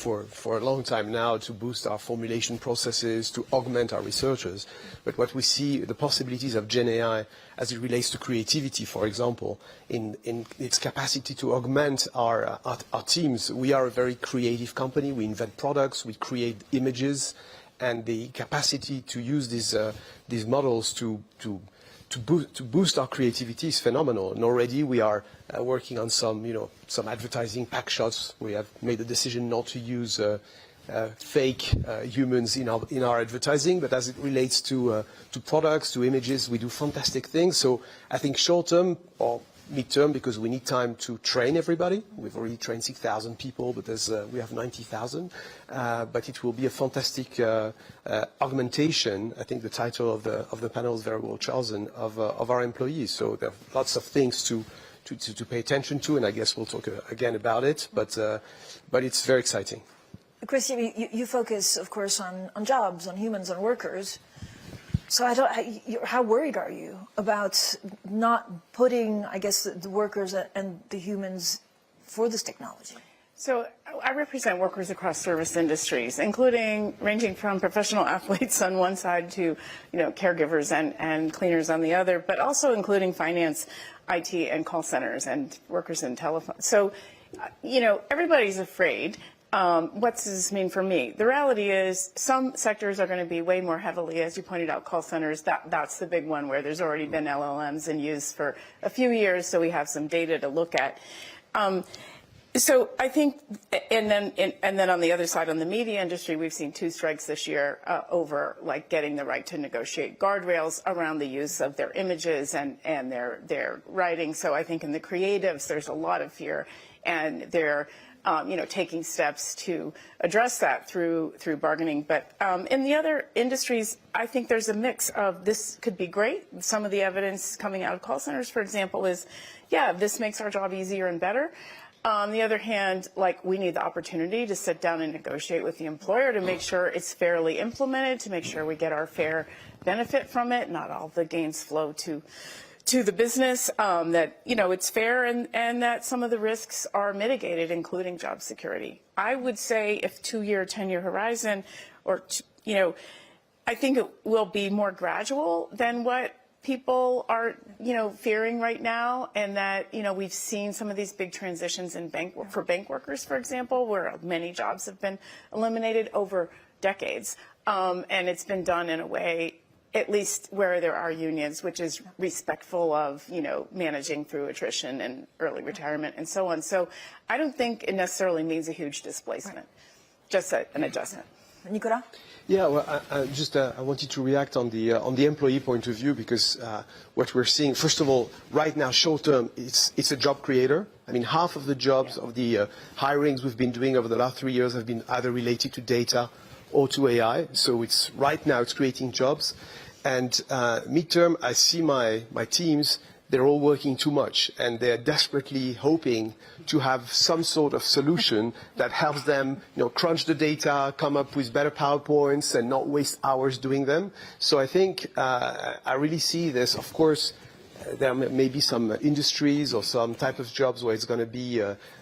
for a long time now to boost our formulation processes, to augment our researchers. But what we see, the possibilities of Gen AI as it relates to creativity, for example, in its capacity to augment our teams. We are a very creative company. We invent products, we create images, and the capacity to use these models to boost our creativity is phenomenal. And already we are working on some advertising pack shots. We have made the decision not to use fake humans in our advertising, but as it relates to products, to images, we do fantastic things. So I think short term or mid-term, because we need time to train everybody. We've already trained 6,000 people, but we have 90,000. But it will be a fantastic augmentation. I think the title of the panel is very well chosen, of our employees. So there are lots of things to pay attention to, and I guess we'll talk again about it. But it's very exciting. Chris, you focus, of course, on jobs, on humans, on workers. So how worried are you about not putting, I guess, the workers and the humans for this technology? So I represent workers across service industries, ranging from professional athletes on one side to, caregivers and cleaners on the other, but also including finance, IT, and call centers and workers in telephone. So, everybody's afraid. What does this mean for me? The reality is some sectors are going to be way more heavily, as you pointed out, call centers. That's the big one where there's already been LLMs in use for a few years, so we have some data to look at. So I think, and then on the other side, on the media industry, we've seen 2 strikes this year over getting the right to negotiate guardrails around the use of their images and their writing. So I think in the creatives, there's a lot of fear, and they're taking steps to address that through bargaining. But in the other industries, I think there's a mix of this could be great. Some of the evidence coming out of call centers, for example, is, yeah, this makes our job easier and better. On the other hand, we need the opportunity to sit down and negotiate with the employer to make sure it's fairly implemented, to make sure we get our fair benefit from it, not all the gains flow to the business, that, it's fair and that some of the risks are mitigated, including job security. I would say if 2-year, 10-year horizon, or, I think it will be more gradual than what people are, fearing right now, and that, we've seen some of these big transitions in for bank workers, for example, where many jobs have been eliminated over decades, and it's been done in a way, at least where there are unions, which is respectful of, managing through attrition and early retirement and so on. So I don't think it necessarily means a huge displacement, just an adjustment. Nicolas? Yeah, well, I wanted to react on the employee point of view, because what we're seeing, first of all, right now, short term, it's a job creator. I mean, half of the jobs of the hirings we've been doing over the last 3 years have been either related to data or to AI. So right now it's creating jobs. And midterm, I see my teams, they're all working too much, and they're desperately hoping to have some sort of solution that helps them, crunch the data, come up with better PowerPoints, and not waste hours doing them. So I think I really see this. Of course, there may be some industries or some type of jobs where it's going to be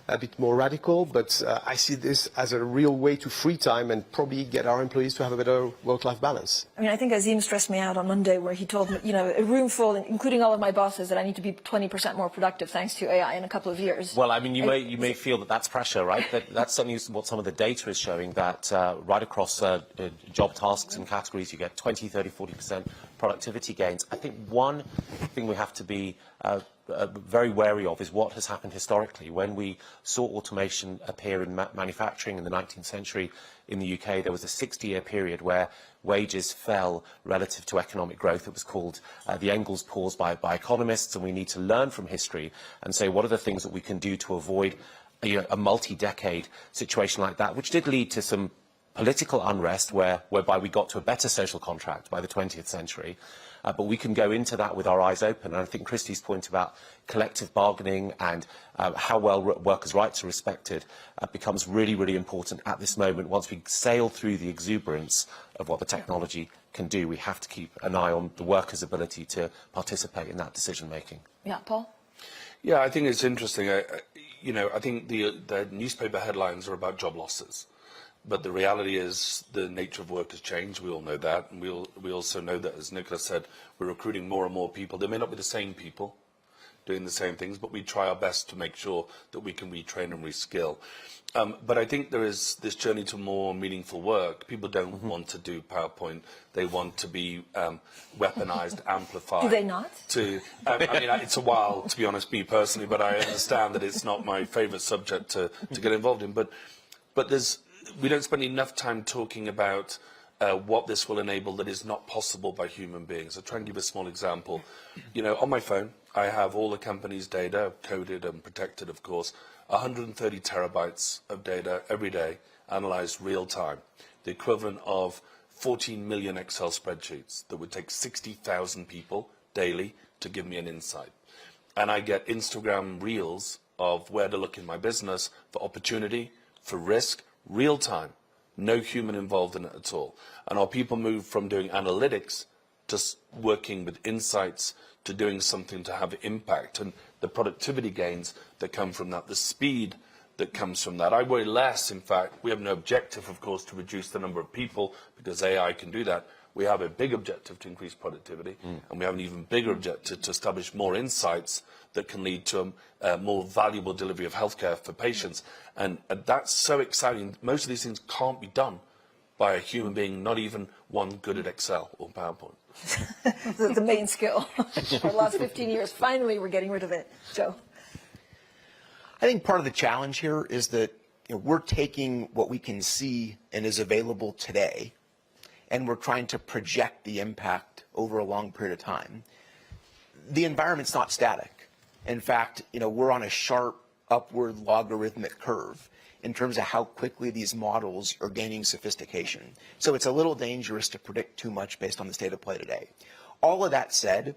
a bit more radical, but I see this as a real way to free time and probably get our employees to have a better work-life balance. I mean, I think Azim stressed me out on Monday, where he told me, a room full, including all of my bosses, that I need to be 20% more productive thanks to AI in a couple of years. Well, I mean, you may feel that's pressure, right? That's certainly what some of the data is showing, that right across job tasks and categories, you get 20, 30, 40% productivity gains. I think one thing we have to be very wary of is what has happened historically. When we saw automation appear in manufacturing in the 19th century in the UK, there was a 60-year period where wages fell relative to economic growth. It was called the Engels pause by economists, and we need to learn from history and say, what are the things that we can do to avoid a multi-decade situation like that, which did lead to some political unrest whereby we got to a better social contract by the 20th century. But we can go into that with our eyes open. And I think Christie's point about collective bargaining and how well workers' rights are respected becomes really, really important at this moment. Once we sail through the exuberance of what the technology can do, we have to keep an eye on the workers' ability to participate in that decision-making. Yeah, Paul? Yeah, I think it's interesting. I think the newspaper headlines are about job losses. But the reality is the nature of work has changed. We all know that. And we also know that, as Nicola said, we're recruiting more and more people. They may not be the same people doing the same things, but we try our best to make sure that we can retrain and reskill. But I think there is this journey to more meaningful work. People don't want to do PowerPoint. They want to be weaponized, amplified. Do they not? I mean, it's a while, to be honest, me personally, but I understand that it's not my favorite subject to get involved in. But we don't spend enough time talking about what this will enable that is not possible by human beings. I'll try and give a small example. You know, on my phone, I have all the company's data, coded and protected, of course, 130 terabytes of data every day, analyzed real time, the equivalent of 14 million Excel spreadsheets that would take 60,000 people daily to give me an insight. And I get Instagram reels of where to look in my business for opportunity, for risk, real time, no human involved in it at all. And our people move from doing analytics to working with insights to doing something to have impact, and the productivity gains that come from that, the speed that comes from that. I worry less, in fact, we have no objective, of course, to reduce the number of people because AI can do that. We have a big objective to increase productivity, and we have an even bigger objective to establish more insights that can lead to a more valuable delivery of healthcare for patients. And that's so exciting. Most of these things can't be done by a human being, not even one good at Excel or PowerPoint. The main skill for the last 15 years. Finally, we're getting rid of it. Joe? I think part of the challenge here is that we're taking what we can see and is available today, and we're trying to project the impact over a long period of time. The environment's not static. In fact, we're on a sharp upward logarithmic curve in terms of how quickly these models are gaining sophistication. So it's a little dangerous to predict too much based on the state of play today. All of that said,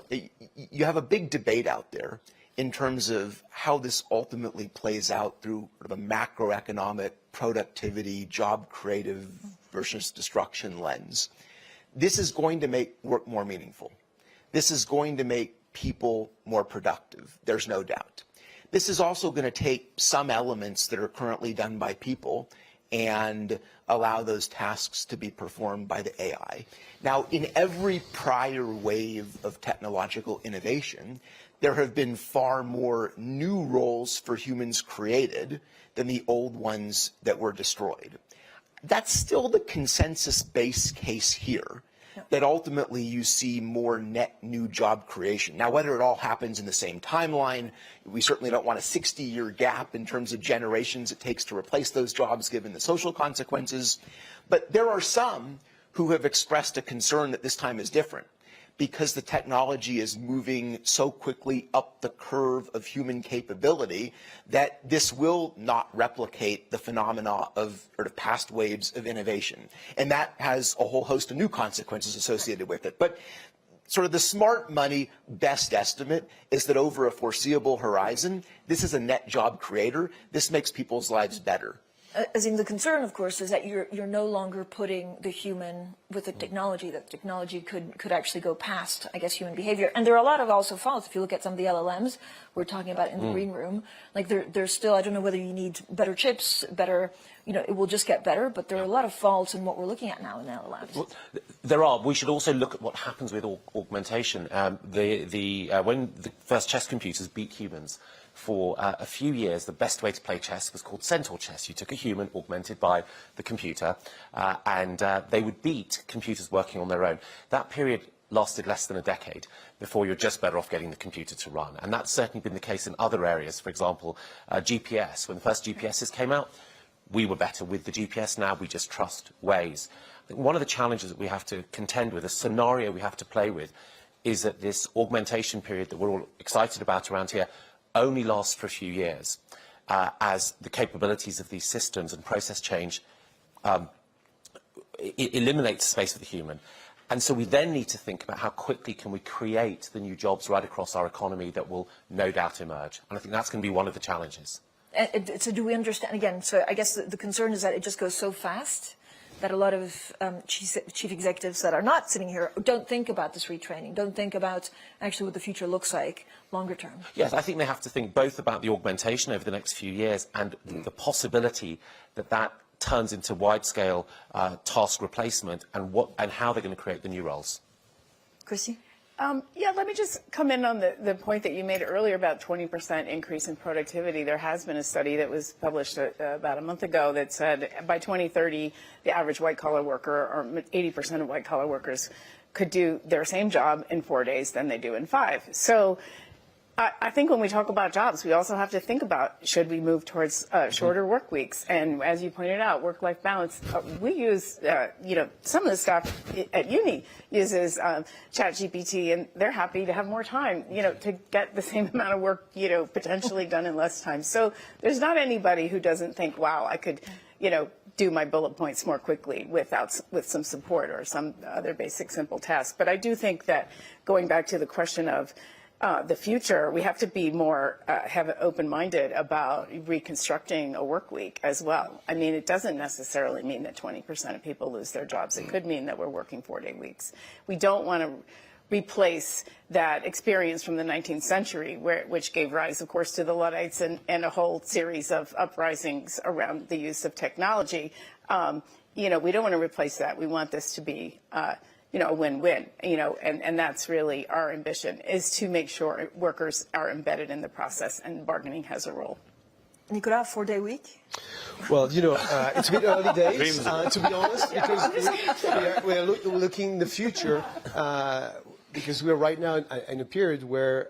you have a big debate out there in terms of how this ultimately plays out through sort of a macroeconomic productivity, job creative versus destruction lens. This is going to make work more meaningful. This is going to make people more productive. There's no doubt. This is also going to take some elements that are currently done by people and allow those tasks to be performed by the AI. Now, in every prior wave of technological innovation, there have been far more new roles for humans created than the old ones that were destroyed. That's still the consensus base case here, that ultimately you see more net new job creation. Now, whether it all happens in the same timeline, we certainly don't want a 60-year gap in terms of generations it takes to replace those jobs given the social consequences. But there are some who have expressed a concern that this time is different because the technology is moving so quickly up the curve of human capability that this will not replicate the phenomena of sort of past waves of innovation. And that has a whole host of new consequences associated with it. But sort of the smart money best estimate is that over a foreseeable horizon, this is a net job creator. This makes people's lives better. As in the concern, of course, is that you're no longer putting the human with the technology, that technology could actually go past, I guess, human behavior. And there are a lot of also faults. If you look at some of the LLMs we're talking about in the green room, like there's still, I don't know whether you need better chips, better, it will just get better, but there are a lot of faults in what we're looking at now in LLMs. Well, there are. We should also look at what happens with augmentation. When the first chess computers beat humans, for a few years, the best way to play chess was called centaur chess. You took a human augmented by the computer, and they would beat computers working on their own. That period lasted less than a decade before you're just better off getting the computer to run. And that's certainly been the case in other areas. For example, GPS. When the first GPSs came out, we were better with the GPS. Now we just trust Waze. I think one of the challenges that we have to contend with, a scenario we have to play with, is that this augmentation period that we're all excited about around here only lasts for a few years as the capabilities of these systems and process change eliminates space for the human. And so we then need to think about how quickly can we create the new jobs right across our economy that will no doubt emerge. And I think that's going to be one of the challenges. So do we understand, again, so I guess the concern is that it just goes so fast that a lot of chief executives that are not sitting here don't think about this retraining, don't think about actually what the future looks like longer term. Yes, I think they have to think both about the augmentation over the next few years and the possibility that that turns into wide-scale task replacement, and how they're going to create the new roles. Chrissy? Yeah, let me just come in on the point that you made earlier about 20% increase in productivity. There has been a study that was published about a month ago that said by 2030, the average white-collar worker, or 80% of white-collar workers, could do their same job in 4 days than they do in 5. So I think when we talk about jobs, we also have to think about, should we move towards shorter work weeks? And as you pointed out, work-life balance. We use, some of the staff at uni uses ChatGPT, and they're happy to have more time, to get the same amount of work, potentially done in less time. So there's not anybody who doesn't think, wow, I could, do my bullet points more quickly with some support or some other basic simple task. But I do think that going back to the question of the future, we have to be more open-minded about reconstructing a work week as well. I mean, it doesn't necessarily mean that 20% of people lose their jobs. It could mean that we're working 4-day weeks. We don't want to replace that experience from the 19th century, which gave rise, of course, to the Luddites and a whole series of uprisings around the use of technology. We don't want to replace that. We want this to be a win-win, and that's really our ambition, is to make sure workers are embedded in the process and bargaining has a role. Nicolas, 4-day week? Well, it's a bit early days, to be honest, because we're looking in the future, because we're right now in a period where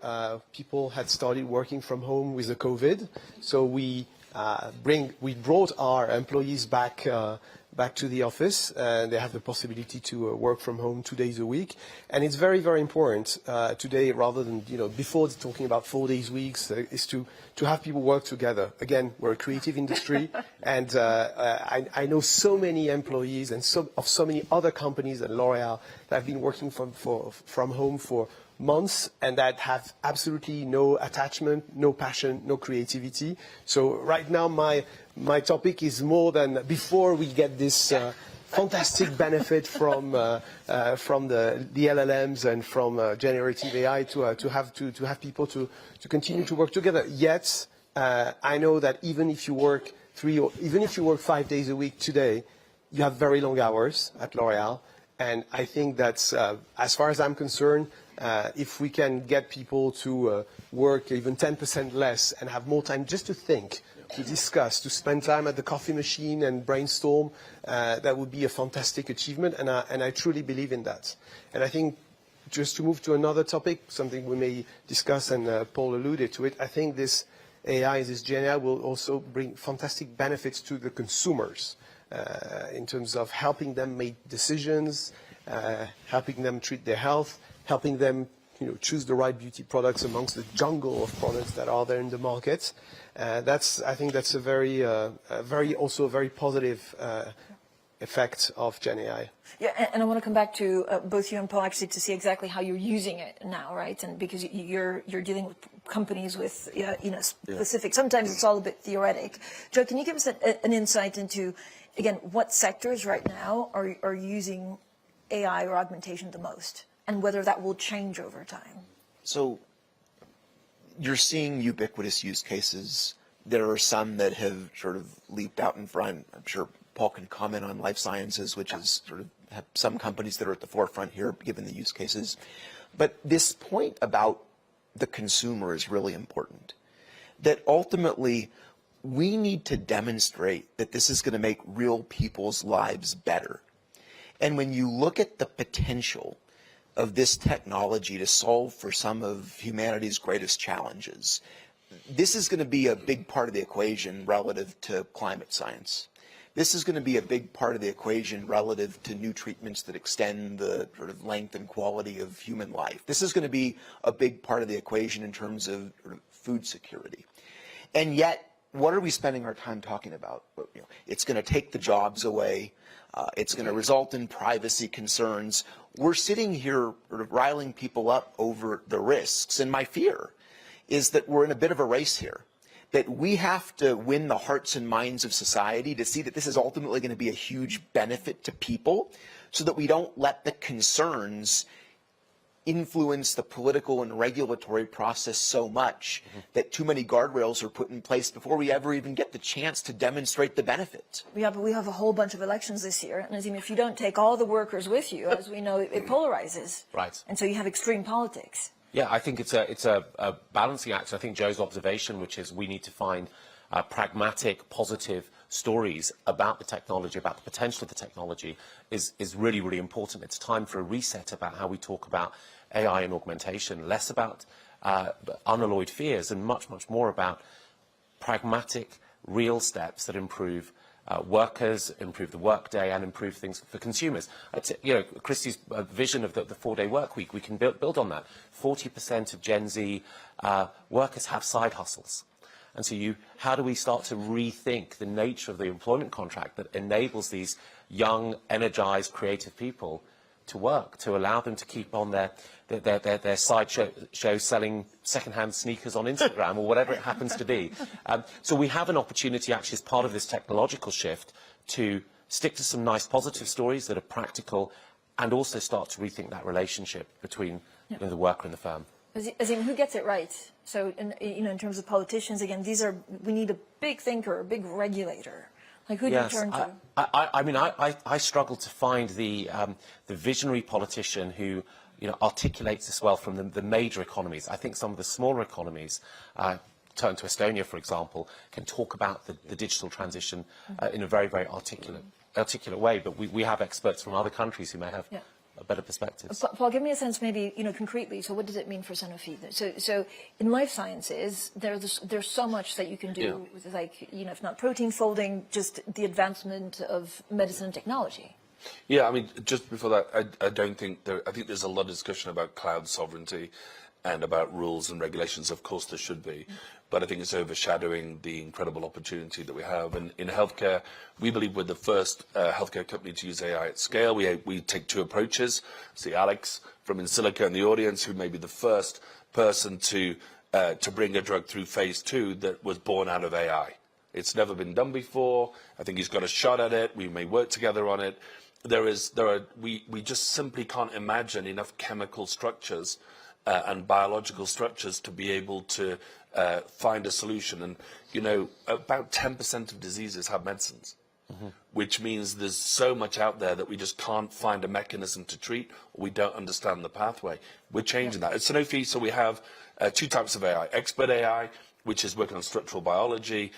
people had started working from home with the COVID. So we brought our employees back to the office, and they have the possibility to work from home 2 days a week. And it's very, very important today, rather than, before talking about 4 days weeks, is to have people work together. Again, we're a creative industry, and I know so many employees and of so many other companies at L'Oréal that have been working from home for months and that have absolutely no attachment, no passion, no creativity. So right now my topic is more than before we get this fantastic benefit from the LLMs and from generative AI to have people to continue to work together. Yet I know that even if you work 5 days a week today, you have very long hours at L'Oréal. And I think that's, as far as I'm concerned, if we can get people to work even 10% less and have more time just to think, to discuss, to spend time at the coffee machine and brainstorm, that would be a fantastic achievement, and I truly believe in that. And I think, just to move to another topic, something we may discuss, and Paul alluded to it, I think this AI, this Gen AI, will also bring fantastic benefits to the consumers in terms of helping them make decisions, helping them treat their health, helping them choose the right beauty products amongst the jungle of products that are there in the market. I think that's a very positive effect of Gen AI. Yeah, and I want to come back to both you and Paul actually to see exactly how you're using it now, right? And because you're dealing with companies with specific. Sometimes it's all a bit theoretic. Joe, can you give us an insight into, again, what sectors right now are using AI or augmentation the most, and whether that will change over time? So you're seeing ubiquitous use cases. There are some that have sort of leaped out in front. I'm sure Paul can comment on life sciences, which is sort of have some companies that are at the forefront here, given the use cases. But this point about the consumer is really important, that ultimately we need to demonstrate that this is going to make real people's lives better. And when you look at the potential of this technology to solve for some of humanity's greatest challenges, this is going to be a big part of the equation relative to climate science. This is going to be a big part of the equation relative to new treatments that extend the sort of length and quality of human life. This is going to be a big part of the equation in terms of food security. And yet, what are we spending our time talking about? It's going to take the jobs away. It's going to result in privacy concerns. We're sitting here sort of riling people up over the risks. And my fear is that we're in a bit of a race here, that we have to win the hearts and minds of society to see that this is ultimately going to be a huge benefit to people, so that we don't let the concerns influence the political and regulatory process so much that too many guardrails are put in place before we ever even get the chance to demonstrate the benefits. Yeah, but we have a whole bunch of elections this year, and if you don't take all the workers with you, as we know, it polarizes. Right. And so you have extreme politics. Yeah, I think it's a balancing act. I think Joe's observation, which is we need to find pragmatic, positive stories about the technology, about the potential of the technology, is really, really important. It's time for a reset about how we talk about AI and augmentation, less about unalloyed fears and much, much more about pragmatic, real steps that improve workers, improve the workday, and improve things for consumers. You know, Christie's vision of the 4-day work week, we can build on that. 40% of Gen Z workers have side hustles. And so how do we start to rethink the nature of the employment contract that enables these young, energized, creative people to work, to allow them to keep on their side show selling second-hand sneakers on Instagram or whatever it happens to be. So we have an opportunity, actually, as part of this technological shift, to stick to some nice positive stories that are practical and also start to rethink that relationship between the worker and the firm. Azim, who gets it right? So, in terms of politicians, again, we need a big thinker, a big regulator. Like, who do you turn to? I mean, I struggle to find the visionary politician who, articulates this well from the major economies. I think some of the smaller economies, turn to Estonia, for example, can talk about the digital transition in a very, very articulate way. But we have experts from other countries who may have a better perspective. Paul, give me a sense, maybe, concretely. So, what does it mean for Sanofi? So in life sciences, there's so much that you can do with, like, if not protein folding, just the advancement of medicine and technology. Yeah, I mean, just before that, I don't think I think there's a lot of discussion about cloud sovereignty and about rules and regulations. Of course, there should be. But I think it's overshadowing the incredible opportunity that we have. And in healthcare, we believe we're the first healthcare company to use AI at scale. We take two approaches. See Alex from InSilico in the audience, who may be the first person to bring a drug through phase 2 that was born out of AI. It's never been done before. I think he's got a shot at it. We may work together on it. We just simply can't imagine enough chemical structures and biological structures to be able to find a solution. And, about 10% of diseases have medicines, which means there's so much out there that we just can't find a mechanism to treat, or we don't understand the pathway. We're changing that. At Sanofi, so we have two types of AI. Expert AI, which is working on structural biology,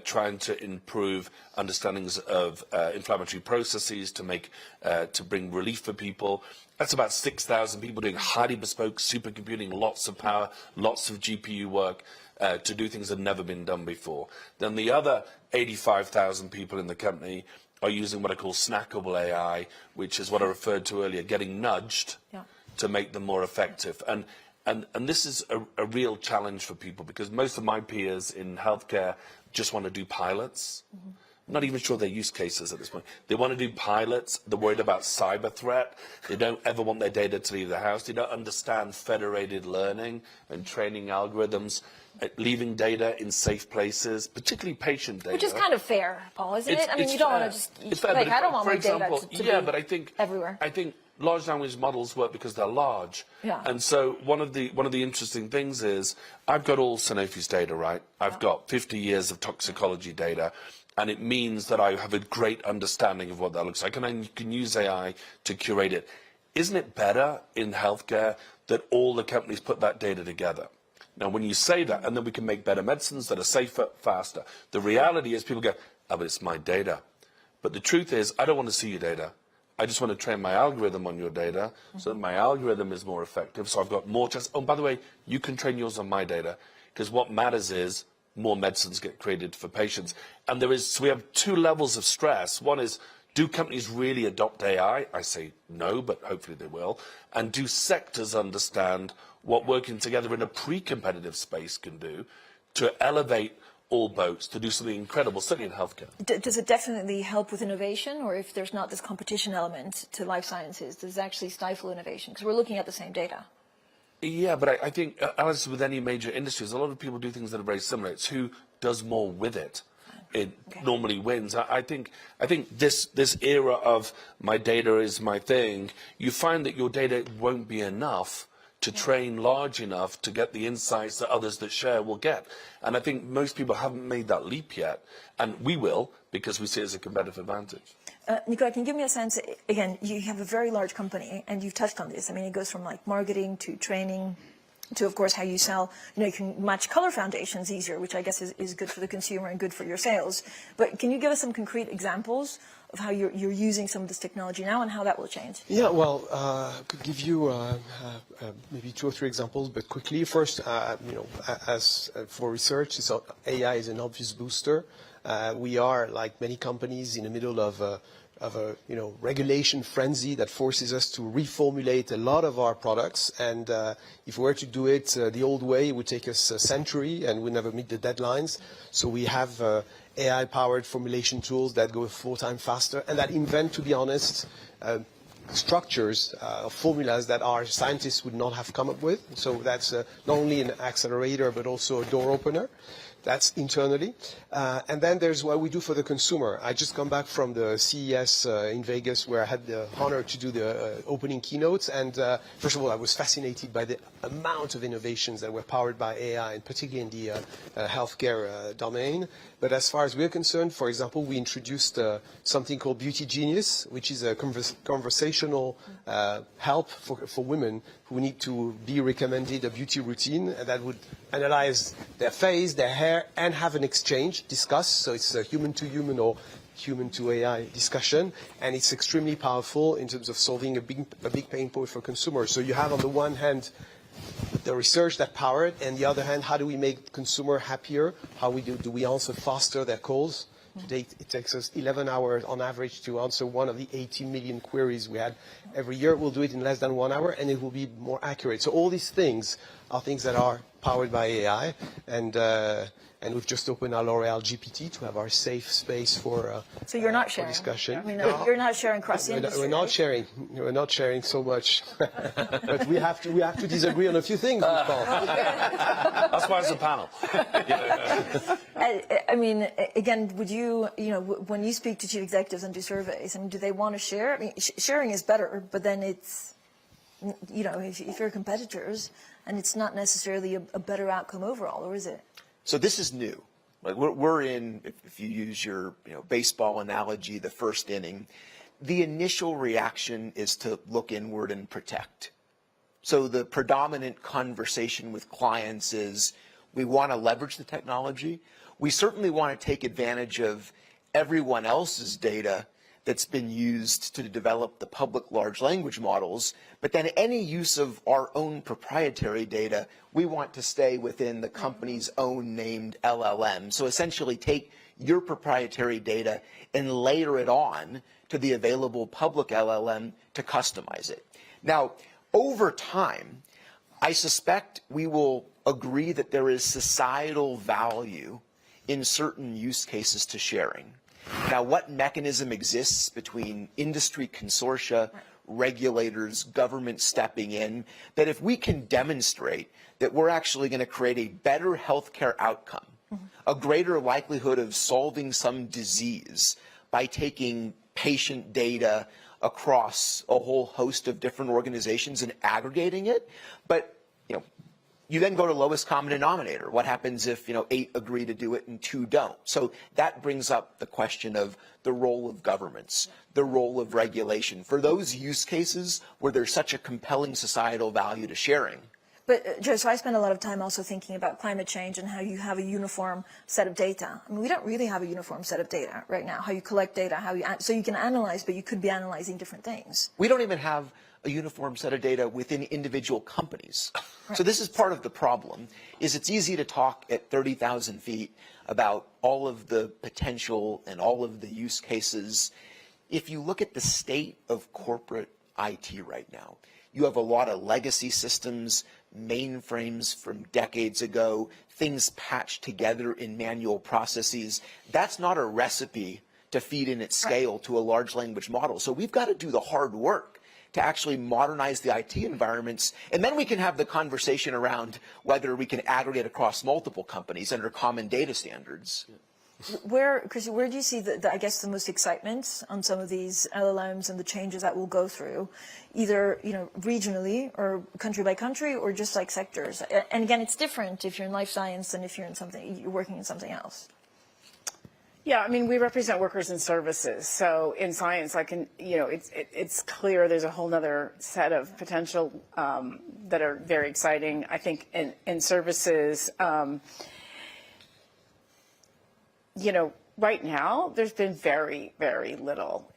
trying to improve understandings of inflammatory processes to bring relief for people. That's about 6,000 people doing highly bespoke supercomputing, lots of power, lots of GPU work to do things that have never been done before. Then the other 85,000 people in the company are using what I call snackable AI, which is what I referred to earlier, getting nudged to make them more effective. And this is a real challenge for people, because most of my peers in healthcare just want to do pilots. I'm not even sure their use cases at this point. They want to do pilots. They're worried about cyber threat. They don't ever want their data to leave the house. They don't understand federated learning and training algorithms, leaving data in safe places, particularly patient data. Which is kind of fair, Paul, isn't it? I mean, you don't want to just, I don't want my data to be but I think everywhere. I think large language models work because they're large. Yeah. And so one of the interesting things is I've got all Sanofi's data, right? I've got 50 years of toxicology data, and it means that I have a great understanding of what that looks like, and I can use AI to curate it. Isn't it better in healthcare that all the companies put that data together? Now, when you say that, and then we can make better medicines that are safer, faster. The reality is people go, oh, but it's my data. But the truth is, I don't want to see your data. I just want to train my algorithm on your data so that my algorithm is more effective. So I've got more chance. Oh, by the way, you can train yours on my data, because what matters is more medicines get created for patients. And so we have two levels of stress. One is, do companies really adopt AI? I say no, but hopefully they will. And do sectors understand what working together in a pre-competitive space can do to elevate all boats, to do something incredible, certainly in healthcare? Does it definitely help with innovation, or if there's not this competition element to life sciences, does it actually stifle innovation? Because we're looking at the same data. Yeah, but I think, as with any major industries, a lot of people do things that are very similar. It's who does more with it. It normally wins. I think this era of my data is my thing, you find that your data won't be enough to train large enough to get the insights that others that share will get. And I think most people haven't made that leap yet, and we will, because we see it as a competitive advantage. Nicola, can you give me a sense, again, you have a very large company, and you've touched on this. I mean, it goes from like marketing to training to, of course, how you sell. You know, you can match color foundations easier, which I guess is good for the consumer and good for your sales. But can you give us some concrete examples of how you're using some of this technology now and how that will change? Yeah, well, I could give you maybe 2 or 3 examples, but quickly. First, you know, as for research, AI is an obvious booster. We are, like many companies, in the middle of a you know, regulation frenzy that forces us to reformulate a lot of our products. And if we were to do it the old way, it would take us a century and we'd never meet the deadlines. So we have AI-powered formulation tools that go 4 times faster and that invent, to be honest, structures, formulas that our scientists would not have come up with. So that's not only an accelerator, but also a door opener. That's internally. And then there's what we do for the consumer. I just come back from the CES in Vegas, where I had the honor to do the opening keynotes. And first of all, I was fascinated by the amount of innovations that were powered by AI, and particularly in the healthcare domain. But as far as we're concerned, for example, we introduced something called Beauty Genius, which is a conversational help for women who need to be recommended a beauty routine that would analyze their face, their hair, and have an exchange, discuss. So it's a human-to-human or human-to-AI discussion, and it's extremely powerful in terms of solving a big pain point for consumers. So you have, on the one hand, the research that power it, and the other hand, how do we make consumer happier? How do we answer faster their calls? Today, it takes us 11 hours on average to answer one of the 18 million queries we had every year. We'll do it in less than 1 hour, and it will be more accurate. So all these things are things that are powered by AI, and we've just opened our L'Oreal GPT to have our safe space for So you're not sharing discussion. I mean, you're not sharing across the industry. We're not sharing. We're not sharing so much, but we have to disagree on a few things. That's why it's a panel. I mean, again, would you know, when you speak to chief executives and do surveys, I mean, do they want to share? I mean, sharing is better, but then it's, you know, if you're competitors, and it's not necessarily a better outcome overall, or is it? So this is new. Like we're in, if you use your baseball analogy, the first inning. The initial reaction is to look inward and protect. So the predominant conversation with clients is, we want to leverage the technology. We certainly want to take advantage of everyone else's data that's been used to develop the public large language models, but then any use of our own proprietary data, we want to stay within the company's own named LLM. So essentially take your proprietary data and layer it on to the available public LLM to customize it. Now, over time, I suspect we will agree that there is societal value in certain use cases to sharing. Now, what mechanism exists between industry consortia, regulators, government stepping in, that if we can demonstrate that we're actually going to create a better healthcare outcome, a greater likelihood of solving some disease by taking patient data across a whole host of different organizations and aggregating it, but you then go to lowest common denominator. What happens if 8 agree to do it and 2 don't? So that brings up the question of the role of governments, the role of regulation. For those use cases where there's such a compelling societal value to sharing. But, Joe, so I spend a lot of time also thinking about climate change and how you have a uniform set of data. I mean, we don't really have a uniform set of data right now, how you collect data, so you can analyze, but you could be analyzing different things. We don't even have a uniform set of data within individual companies. Right. So this is part of the problem, is it's easy to talk at 30,000 feet about all of the potential and all of the use cases. If you look at the state of corporate IT right now, you have a lot of legacy systems, mainframes from decades ago, things patched together in manual processes. That's not a recipe to feed in at scale to a large language model. So we've got to do the hard work to actually modernize the IT environments, and then we can have the conversation around whether we can aggregate across multiple companies under common data standards. Chris, where do you see I guess the most excitement on some of these LLMs and the changes that will go through, either regionally or country by country, or just like sectors? And again, it's different if you're in life science than if you're working in something else. Yeah, I mean, we represent workers and services. So in science, it's clear there's a whole other set of potential that are very exciting. I think in services, right now, there's been very, very little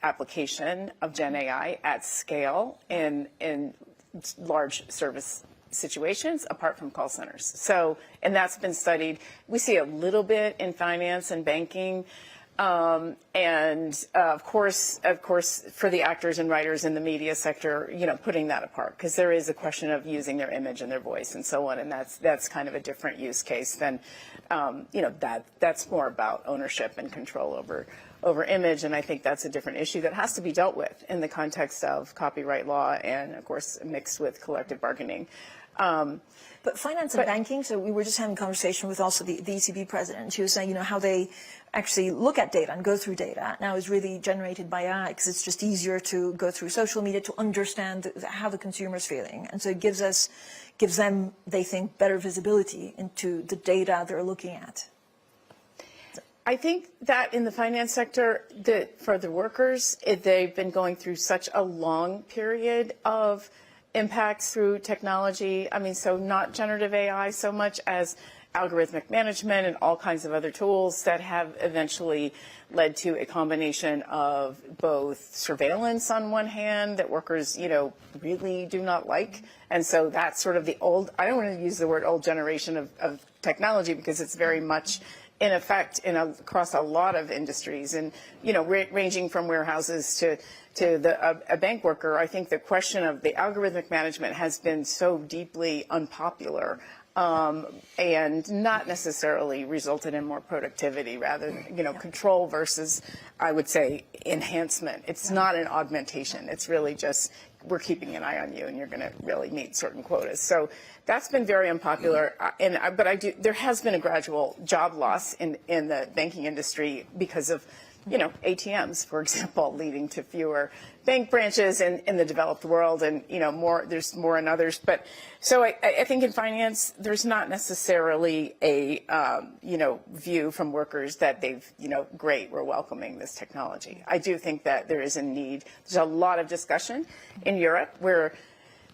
application of Gen AI at scale in large service situations, apart from call centers. So, and that's been studied. We see a little bit in finance and banking, and of course, for the actors and writers in the media sector, putting that apart, because there is a question of using their image and their voice and so on, and that's kind of a different use case than, that's more about ownership and control over image, and I think that's a different issue that has to be dealt with in the context of copyright law and, of course, mixed with collective bargaining. But finance and banking, so we were just having a conversation with also the ECB president. She was saying, how they actually look at data and go through data now is really generated by AI, because it's just easier to go through social media to understand how the consumer's feeling. And so it gives them, they think, better visibility into the data they're looking at. I think that in the finance sector, for the workers, they've been going through such a long period of impacts through technology. I mean, so not generative AI so much as algorithmic management and all kinds of other tools that have eventually led to a combination of both surveillance on one hand that workers, really do not like. And so that's sort of the old, I don't want to use the word old generation of technology, because it's very much in effect across a lot of industries, and ranging from warehouses to a bank worker. I think the question of the algorithmic management has been so deeply unpopular, and not necessarily resulted in more productivity, rather control versus, I would say, enhancement. It's not an augmentation. It's really just, we're keeping an eye on you, and you're going to really meet certain quotas. So that's been very unpopular. But there has been a gradual job loss in the banking industry because of, ATMs, for example, leading to fewer bank branches in the developed world, and there's more in others. But so I think in finance, there's not necessarily a view from workers that they've great, we're welcoming this technology. I do think that there is a need. There's a lot of discussion in Europe where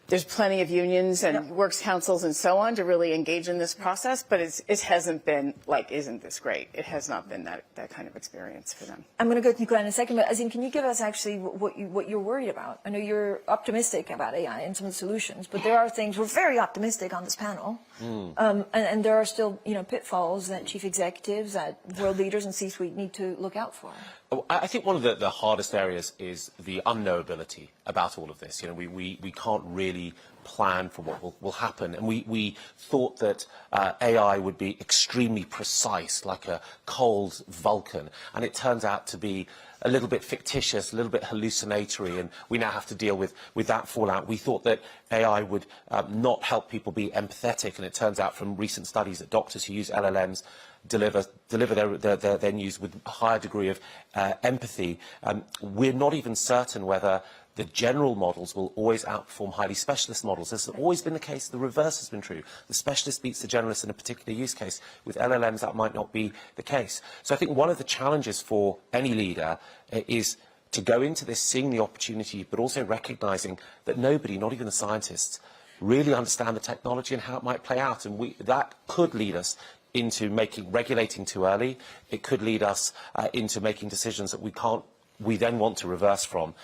there's plenty of unions and works councils and so on to really engage in this process, but it hasn't been isn't this great? It has not been that kind of experience for them. I'm going to go to Nicola in a second, but Azim, can you give us actually what you're worried about? I know you're optimistic about AI and some of the solutions, but there are things, we're very optimistic on this panel, and there are still pitfalls that chief executives, that world leaders and C-suite need to look out for. I think one of the hardest areas is the unknowability about all of this. We can't really plan for what will happen. And we thought that AI would be extremely precise, like a cold Vulcan. And it turns out to be a little bit fictitious, a little bit hallucinatory, and we now have to deal with that fallout. We thought that AI would not help people be empathetic, and it turns out from recent studies that doctors who use LLMs deliver their news with a higher degree of empathy. We're not even certain whether the general models will always outperform highly specialist models. This has always been the case. The reverse has been true. The specialist beats the generalist in a particular use case. With LLMs, that might not be the case. So I think one of the challenges for any leader is to go into this seeing the opportunity, but also recognizing that nobody, not even the scientists, really understand the technology and how it might play out. And that could lead us into regulating too early. It could lead us into making decisions that we then want to reverse from.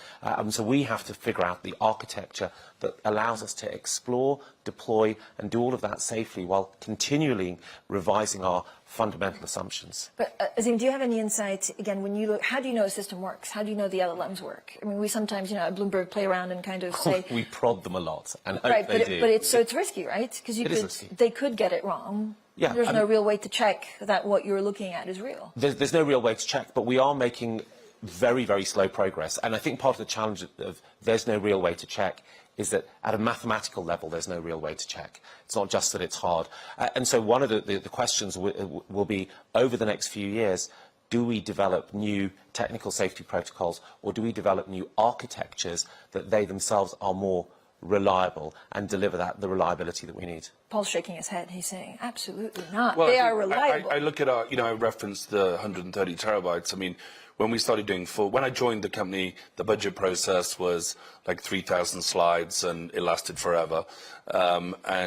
So we have to figure out the architecture that allows us to explore, deploy, and do all of that safely while continually revising our fundamental assumptions. But Azim, do you have any insight, again, when you look, how do you know a system works? How do you know the LLMs work? I mean, we sometimes, at Bloomberg play around and kind of say... we prod them a lot and hope they do. But it's risky, right? Because they could get it wrong. Yeah, There's no real way to check that what you're looking at is real. There's no real way to check, but we are making very, very slow progress. And I think part of the challenge of there's no real way to check is that at a mathematical level, there's no real way to check. It's not just that it's hard. And so one of the questions will be, over the next few years, do we develop new technical safety protocols, or do we develop new architectures that they themselves are more reliable and deliver the reliability that we need? Paul's shaking his head. He's saying, absolutely not. Well, they are reliable. I look at our, I referenced the 130 terabytes. I mean, when we started doing when I joined the company, the budget process was like 3,000 slides, and it lasted forever. Last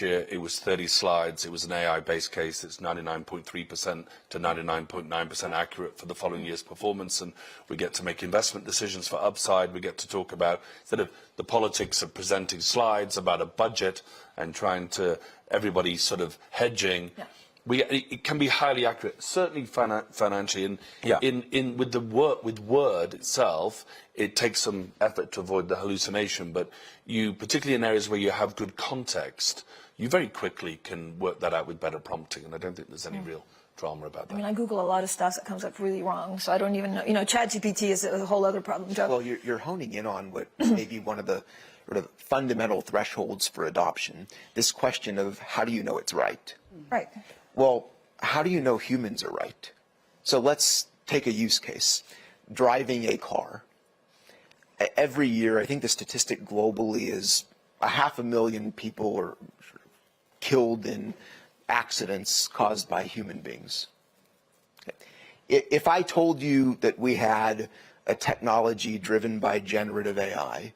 year it was 30 slides. It was an AI-based case. It's 99.3% to 99.9% accurate for the following year's performance, and we get to make investment decisions for upside. We get to talk about, instead of the politics of presenting slides about a budget and trying to everybody sort of hedging. Yeah. It can be highly accurate, certainly financially. And with Word itself, it takes some effort to avoid the hallucination. But particularly in areas where you have good context, you very quickly can work that out with better prompting. And I don't think there's any real drama about that. I mean, I Google a lot of stuff that comes up really wrong, so I don't even know. ChatGPT is a whole other problem. Joe? Well, you're honing in on what may be one of the sort of fundamental thresholds for adoption. This question of how do you know it's right? Right. Well, how do you know humans are right? So let's take a use case. Driving a car. Every year, I think the statistic globally is 500,000 people are killed in accidents caused by human beings. If I told you that we had a technology driven by generative AI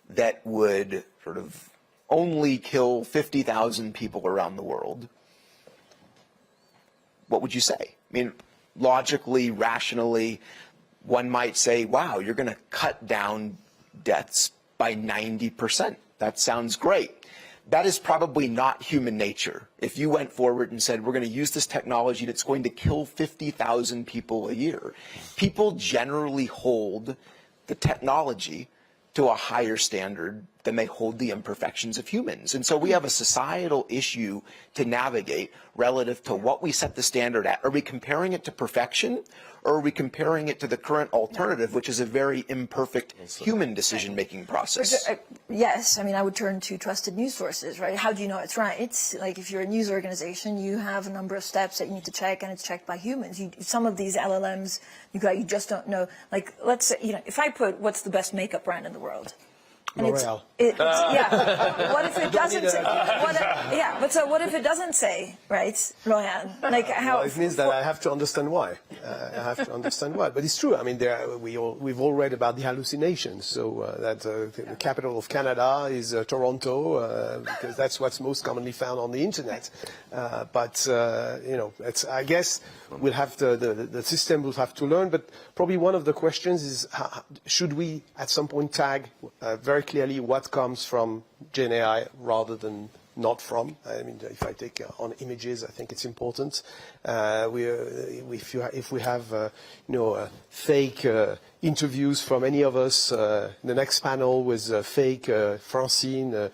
that would sort of only kill 50,000 people around the world, what would you say? I mean, logically, rationally, one might say, wow, you're going to cut down deaths by 90%. That sounds great. That is probably not human nature. If you went forward and said, we're going to use this technology that's going to kill 50,000 people a year, people generally hold the technology to a higher standard than they hold the imperfections of humans. And so we have a societal issue to navigate relative to what we set the standard at. Are we comparing it to perfection, or are we comparing it to the current alternative, which is a very imperfect human decision-making process? Yes. I mean, I would turn to trusted news sources, right? How do you know it's right? It's like if you're a news organization, you have a number of steps that you need to check, and it's checked by humans. Some of these LLMs, you just don't know. Like, let's say, if I put what's the best makeup brand in the world? L'Oreal. Yeah. What if it doesn't say? What if it doesn't say, right, L'Oreal? Like how? Well, it means that I have to understand why. I have to understand why. But it's true. I mean, we've all read about the hallucinations. So that the capital of Canada is Toronto, because that's what's most commonly found on the internet. I guess we'll have the system will have to learn. But probably one of the questions is, should we at some point tag very clearly what comes from Gen AI rather than not from? I mean, if I take on images, I think it's important. If we have fake interviews from any of us, the next panel was fake Francine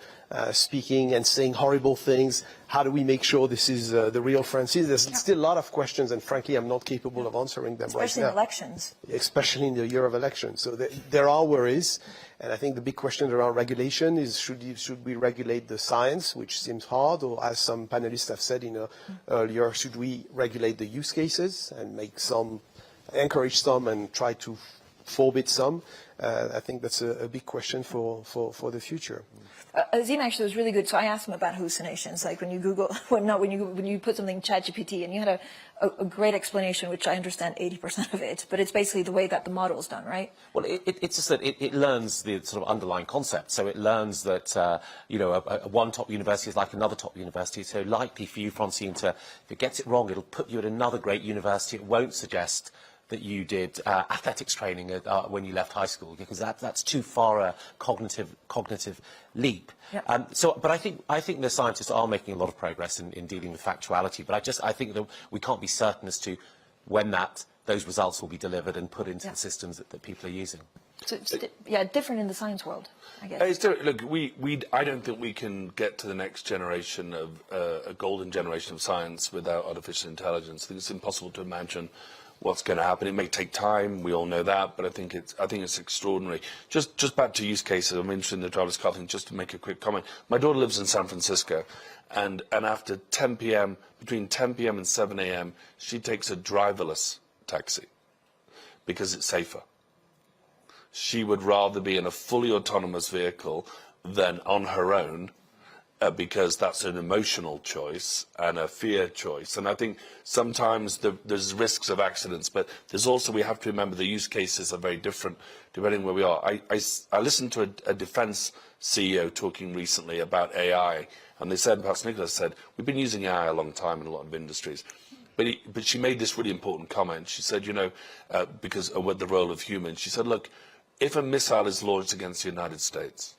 speaking and saying horrible things. How do we make sure this is the real Francine? There's still a lot of questions, and frankly, I'm not capable of answering them right now. Especially in elections. Especially in the year of elections. So there are worries, and I think the big question around regulation is, should we regulate the science, which seems hard, or as some panelists have said earlier, should we regulate the use cases and encourage some and try to forbid some? I think that's a big question for the future. Azim actually was really good. So I asked him about hallucinations, like when you Google, when you put something in ChatGPT, and you had a great explanation, which I understand 80% of it, but it's basically the way that the model is done, right? Well, it's just that it learns the sort of underlying concept. So it learns that one top university is like another top university. So likely for you, Francine, if it gets it wrong, it'll put you at another great university. It won't suggest that you did athletics training when you left high school, because that's too far a cognitive leap. Yeah. But I think the scientists are making a lot of progress in dealing with factuality. But I think that we can't be certain as to when those results will be delivered and put into the systems that people are using. So it's different in the science world, I guess. Look, I don't think we can get to the next generation of a golden generation of science without artificial intelligence. I think it's impossible to imagine what's going to happen. It may take time. We all know that, but I think it's extraordinary. Just back to use cases. I'm interested in the driverless car thing. Just to make a quick comment. My daughter lives in San Francisco, and after 10 p.m., between 10 p.m. and 7 a.m., she takes a driverless taxi because it's safer. She would rather be in a fully autonomous vehicle than on her own, because that's an emotional choice and a fear choice. And I think sometimes there's risks of accidents, but there's also, we have to remember the use cases are very different depending where we are. I listened to a defense CEO talking recently about AI, and they said, perhaps Nicholas said, we've been using AI a long time in a lot of industries. But she made this really important comment. She said, because of the role of humans, she said, look, if a missile is launched against the United States,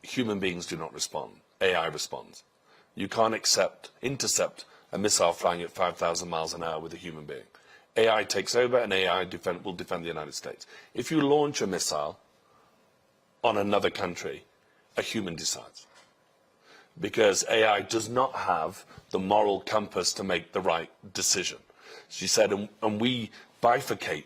human beings do not respond. AI responds. You can't intercept a missile flying at 5,000 miles an hour with a human being. AI takes over, and AI will defend the United States. If you launch a missile on another country, a human decides. Because AI does not have the moral compass to make the right decision. She said, and we bifurcate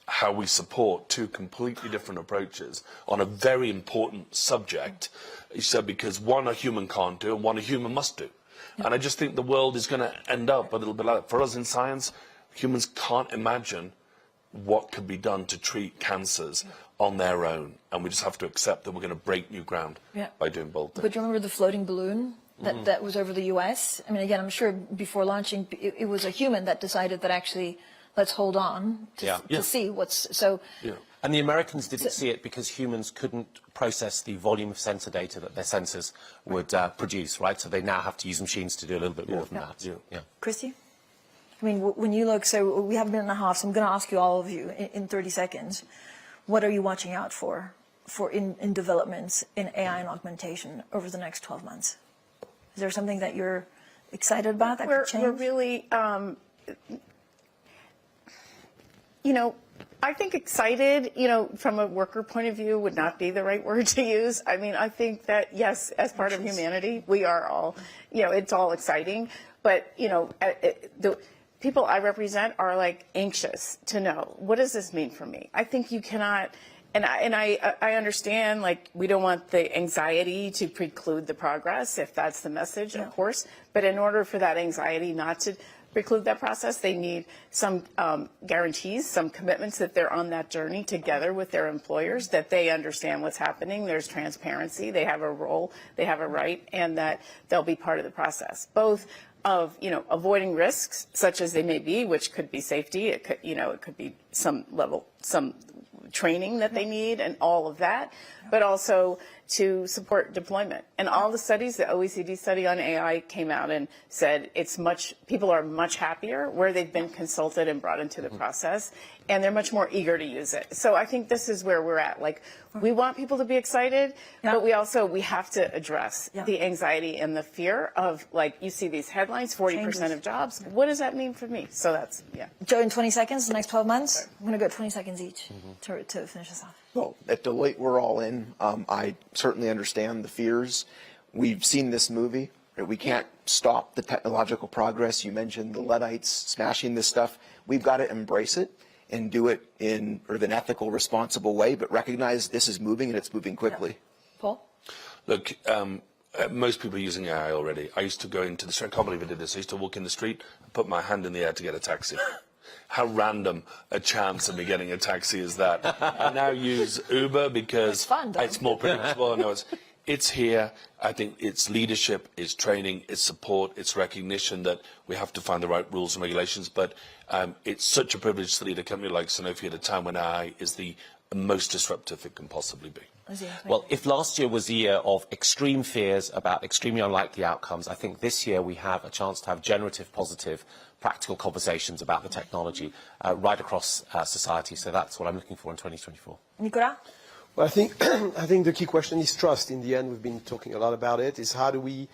how we support two completely different approaches on a very important subject. She said, because one a human can't do and one a human must do. And I just think the world is going to end up a little bit like that. For us in science, humans can't imagine what could be done to treat cancers on their own. And we just have to accept that we're going to break new ground by doing bold things. But do you remember the floating balloon that was over the U.S.? I mean, again, I'm sure before launching, it was a human that decided that actually, let's hold on to see what's so. Yeah. And the Americans didn't see it because humans couldn't process the volume of sensor data that their sensors would produce, right? So they now have to use machines to do a little bit more than that. Yeah. Christy? I mean, when you look, so we have a minute and a half, so I'm going to ask you, all of you, in 30 seconds, what are you watching out for in developments in AI and augmentation over the next 12 months? Is there something that you're excited about that could change? We're really, I think excited, from a worker point of view would not be the right word to use. I mean, I think that, yes, as part of humanity, we are all, it's all exciting. But, the people I represent are, like, anxious to know, what does this mean for me? I think you cannot, and I understand, like, we don't want the anxiety to preclude the progress, if that's the message, of course. But in order for that anxiety not to preclude that process, they need some guarantees, some commitments that they're on that journey together with their employers, that they understand what's happening, there's transparency, they have a role, they have a right, and that they'll be part of the process, both of, avoiding risks, such as they may be, which could be safety, it could, it could be some training that they need and all of that, but also to support deployment. And all the studies, the OECD study on AI came out and said people are much happier where they've been consulted and brought into the process, and they're much more eager to use it. So I think this is where we're at. Like, we want people to be excited, but we have to address the anxiety and the fear of, like, you see these headlines, 40% of jobs. What does that mean for me? So that's, Joe, in 20 seconds, the next 12 months, I'm going to go 20 seconds each to finish this off. Well, at Deloitte, we're all in. I certainly understand the fears. We've seen this movie. Right? We can't stop the technological progress. You mentioned the Luddites smashing this stuff. We've got to embrace it and do it in an ethical, responsible way, but recognize this is moving and it's moving quickly. Yeah. Paul? Look, most people are using AI already. I used to go into the street. I can't believe I did this. I used to walk in the street and put my hand in the air to get a taxi. How random a chance of me getting a taxi is that? I now use Uber because it's more predictable. No, it's here. I think it's leadership, it's training, it's support, it's recognition that we have to find the right rules and regulations. But it's such a privilege to lead a company like Sanofi at a time when AI is the most disruptive it can possibly be. Well, if last year was a year of extreme fears about extremely unlikely outcomes, I think this year we have a chance to have generative, positive, practical conversations about the technology right across society. So that's what I'm looking for in 2024. Nicolas? Well, I think the key question is trust. In the end, we've been talking a lot about it, is how do we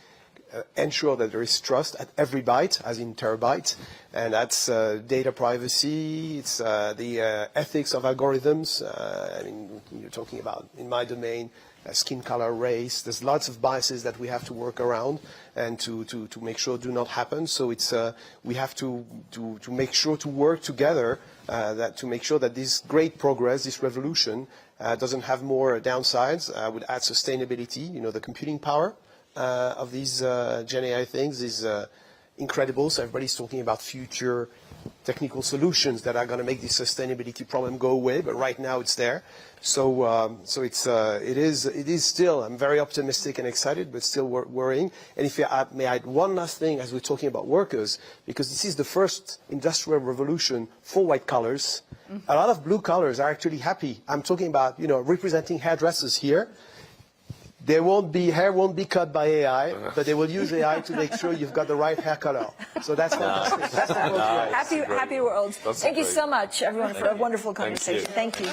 ensure that there is trust at every byte, as in terabyte, and that's data privacy, it's the ethics of algorithms. I mean, you're talking about, in my domain, skin color, race. There's lots of biases that we have to work around and to make sure do not happen. So it's we have to make sure to work together to make sure that this great progress, this revolution, doesn't have more downsides. I would add sustainability. You know, the computing power of these Gen AI things is incredible. So everybody's talking about future technical solutions that are going to make this sustainability problem go away, but right now it's there. So it is still, I'm very optimistic and excited, but still worrying. And if I may add one last thing as we're talking about workers, because this is the first industrial revolution for white collars. A lot of blue collars are actually happy. I'm talking about, you know, representing hairdressers here. Hair won't be cut by AI, but they will use AI to make sure you've got the right hair color. So that's fantastic. That's happy world. Thank you so much, everyone, for a wonderful conversation. Thank you.